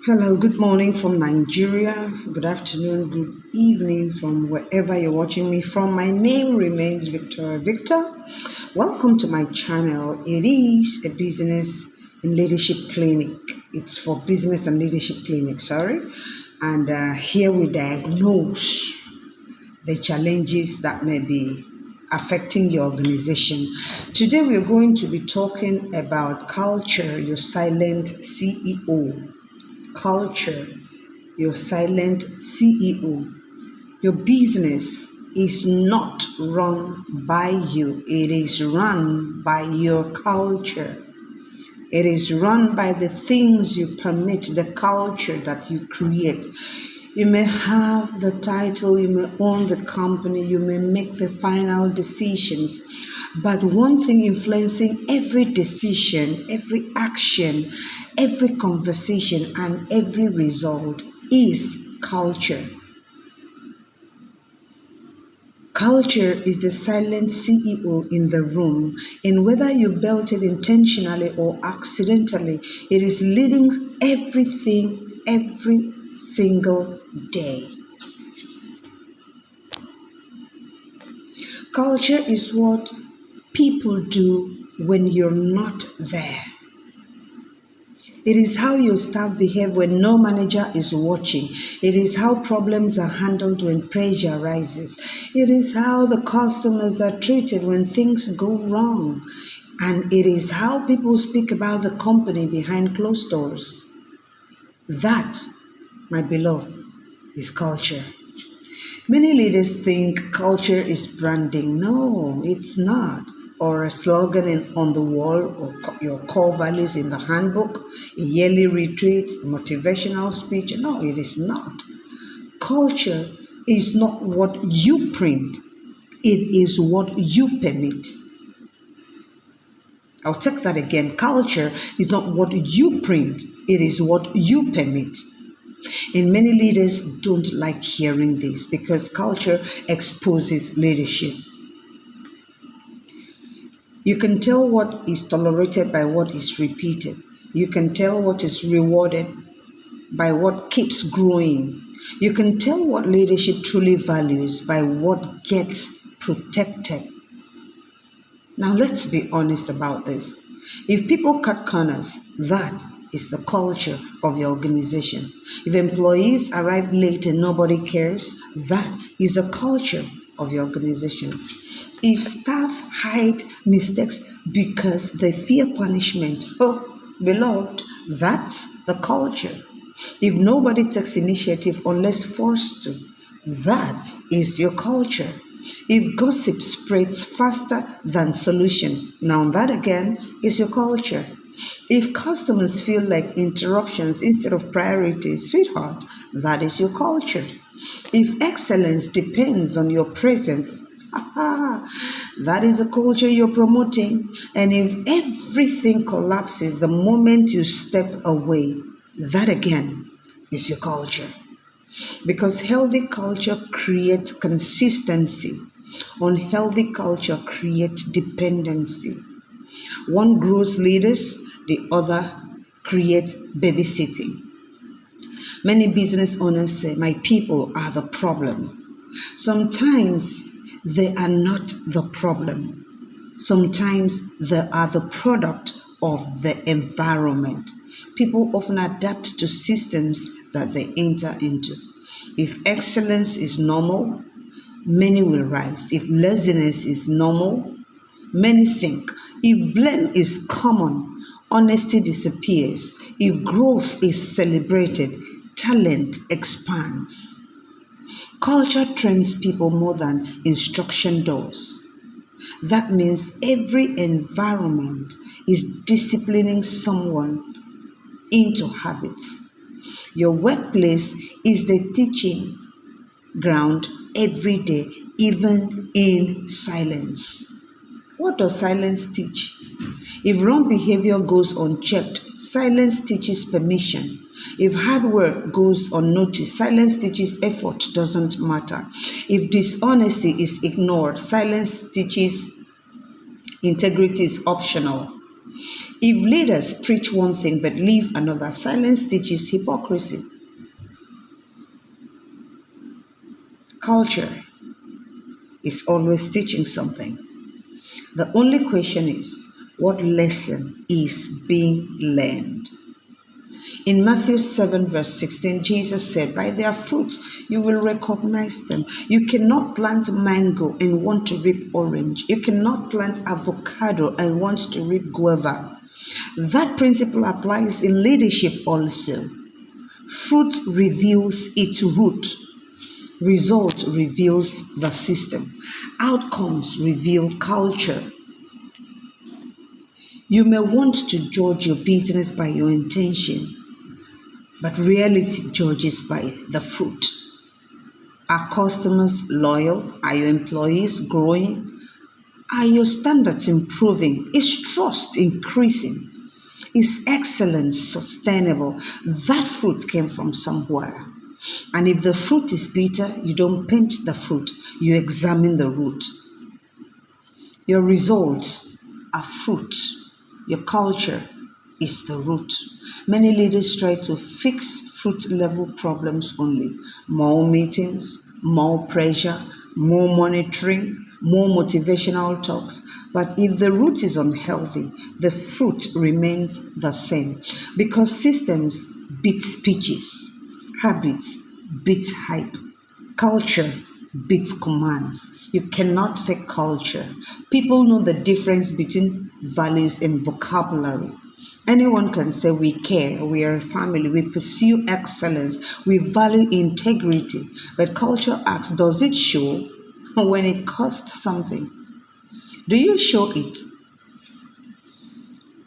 Hello, good morning from Nigeria. Good afternoon, good evening from wherever you're watching me from. My name remains Victoria Victor. Welcome to my channel. It is a business and leadership clinic. It's for business and leadership clinic, sorry. And here we diagnose the challenges that may be affecting your organization. Today, we're going to be talking about culture, your silent CEO. Culture, your silent CEO. Your business is not run by you, it is run by your culture. It is run by the things you permit, the culture that you create. You may have the title, you may own the company, you may make the final decisions. But one thing influencing every decision, every action, every conversation, and every result is culture. Culture is the silent CEO in the room, and whether you built it intentionally or accidentally, it is leading everything every single day. Culture is what people do when you're not there. It is how your staff behave when no manager is watching. It is how problems are handled when pressure rises. It is how the customers are treated when things go wrong. And it is how people speak about the company behind closed doors. That, my beloved, is culture. Many leaders think culture is branding. No, it's not. Or a slogan on the wall, or your core values in the handbook, a yearly retreat, a motivational speech. No, it is not. Culture is not what you print, it is what you permit. I'll take that again. Culture is not what you print, it is what you permit. And many leaders don't like hearing this because culture exposes leadership. You can tell what is tolerated by what is repeated. You can tell what is rewarded by what keeps growing. You can tell what leadership truly values by what gets protected. Now, let's be honest about this. If people cut corners, that is the culture of your organization. If employees arrive late and nobody cares, that is the culture of your organization. If staff hide mistakes because they fear punishment, oh, beloved, that's the culture. If nobody takes initiative unless forced to, that is your culture. If gossip spreads faster than solution, now that again is your culture. If customers feel like interruptions instead of priorities, sweetheart, that is your culture. If excellence depends on your presence, that is the culture you're promoting. And if everything collapses the moment you step away, that again is your culture. Because healthy culture creates consistency, unhealthy culture creates dependency. One grows leaders, the other creates babysitting. Many business owners say, my people are the problem. Sometimes they are not the problem. Sometimes they are the product of the environment. People often adapt to systems that they enter into. If excellence is normal, many will rise. If laziness is normal, many sink. If blame is common, honesty disappears. If growth is celebrated, talent expands. Culture trains people more than instruction does. That means every environment is disciplining someone into habits. Your workplace is the teaching ground every day, even in silence. What does silence teach? If wrong behavior goes unchecked, silence teaches permission. If hard work goes unnoticed, silence teaches effort doesn't matter. If dishonesty is ignored, silence teaches integrity is optional. If leaders preach one thing but live another, silence teaches hypocrisy. Culture is always teaching something. The only question is, what lesson is being learned? In Matthew 7, verse 16, Jesus said, by their fruits you will recognize them. You cannot plant mango and want to reap orange. You cannot plant avocado and want to reap guava. That principle applies in leadership also. Fruit reveals its root. Result reveals the system. Outcomes reveal culture. You may want to judge your business by your intention, but reality judges by the fruit. Are customers loyal? Are your employees growing? Are your standards improving? Is trust increasing? Is excellence sustainable? That fruit came from somewhere. And if the fruit is bitter, you don't paint the fruit, you examine the root. Your results are fruit. Your culture is the root. Many leaders try to fix fruit level problems only. More meetings, more pressure, more monitoring, more motivational talks. But if the root is unhealthy, the fruit remains the same because systems beat speeches, habits beat hype, culture beats commands. You cannot fake culture. People know the difference between values and vocabulary. Anyone can say we care, we are a family, we pursue excellence, we value integrity. But culture asks, does it show when it costs something? Do you show it?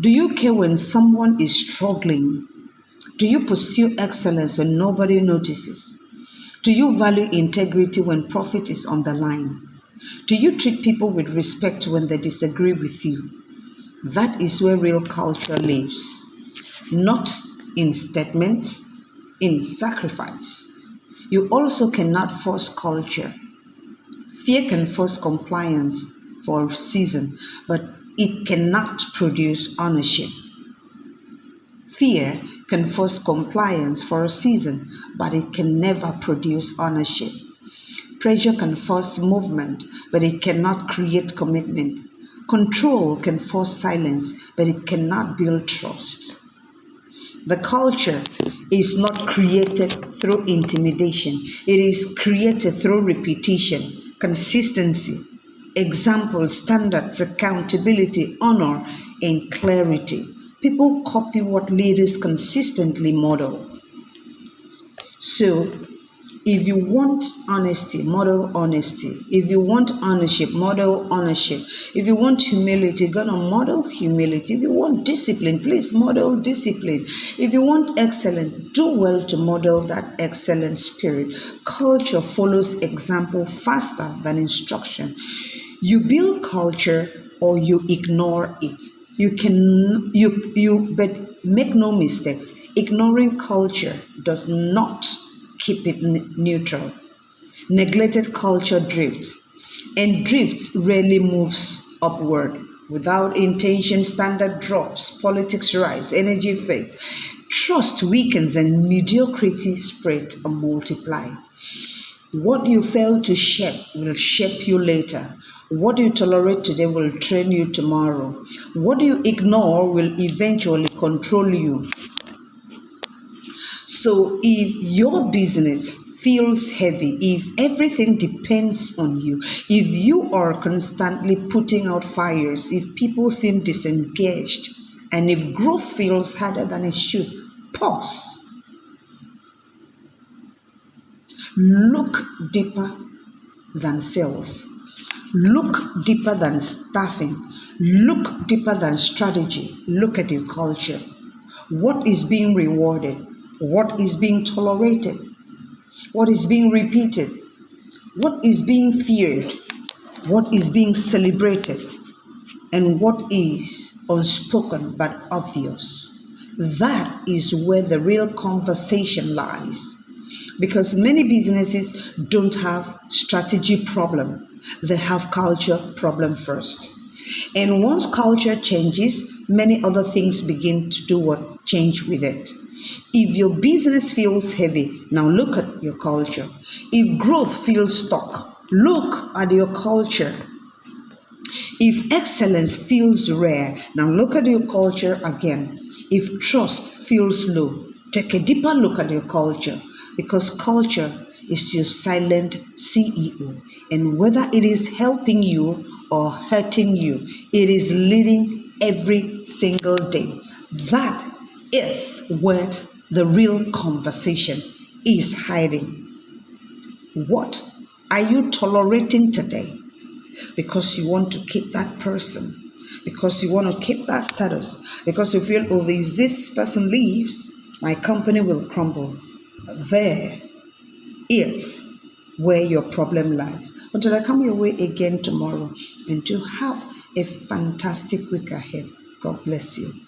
Do you care when someone is struggling? Do you pursue excellence when nobody notices? Do you value integrity when profit is on the line? Do you treat people with respect when they disagree with you? That is where real culture lives, not in statements, in sacrifice. You also cannot force culture. Fear can force compliance for a season, but it cannot produce ownership. Fear can force compliance for a season, but it can never produce ownership. Pressure can force movement, but it cannot create commitment. Control can force silence, but it cannot build trust. The culture is not created through intimidation, it is created through repetition, consistency, example, standards, accountability, honor, and clarity. People copy what leaders consistently model. So, if you want honesty, model honesty. If you want ownership, model ownership. If you want humility, gonna model humility. If you want discipline, please model discipline. If you want excellence, do well to model that excellent spirit. Culture follows example faster than instruction. You build culture or you ignore it. But make no mistakes. Ignoring culture does not keep it neutral. Neglected culture drifts, and drifts rarely moves upward. Without intention, standard drops, politics rise, energy fades, trust weakens, and mediocrity spread and multiply. What you fail to shape will shape you later. What you tolerate today will train you tomorrow. What you ignore will eventually control you. So if your business feels heavy, if everything depends on you, if you are constantly putting out fires, if people seem disengaged, and if growth feels harder than it should, pause. Look deeper than sales. Look deeper than staffing. Look deeper than strategy. Look at your culture. What is being rewarded? What is being tolerated? What is being repeated? What is being feared? What is being celebrated? And what is unspoken but obvious? That is where the real conversation lies. Because many businesses don't have strategy problem, they have culture problem first. And once culture changes, many other things begin to do what? Change with it. If your business feels heavy, now look at your culture. If growth feels stuck, look at your culture. If excellence feels rare, now look at your culture again. If trust feels low, take a deeper look at your culture, because culture is your silent CEO. And whether it is helping you or hurting you, it is leading every single day. That is where the real conversation is hiding. What are you tolerating today? Because you want to keep that person, because you want to keep that status, because you feel, oh, if this person leaves, my company will crumble. There is where your problem lies. Until I come your way again tomorrow, and to have a fantastic week ahead. God bless you.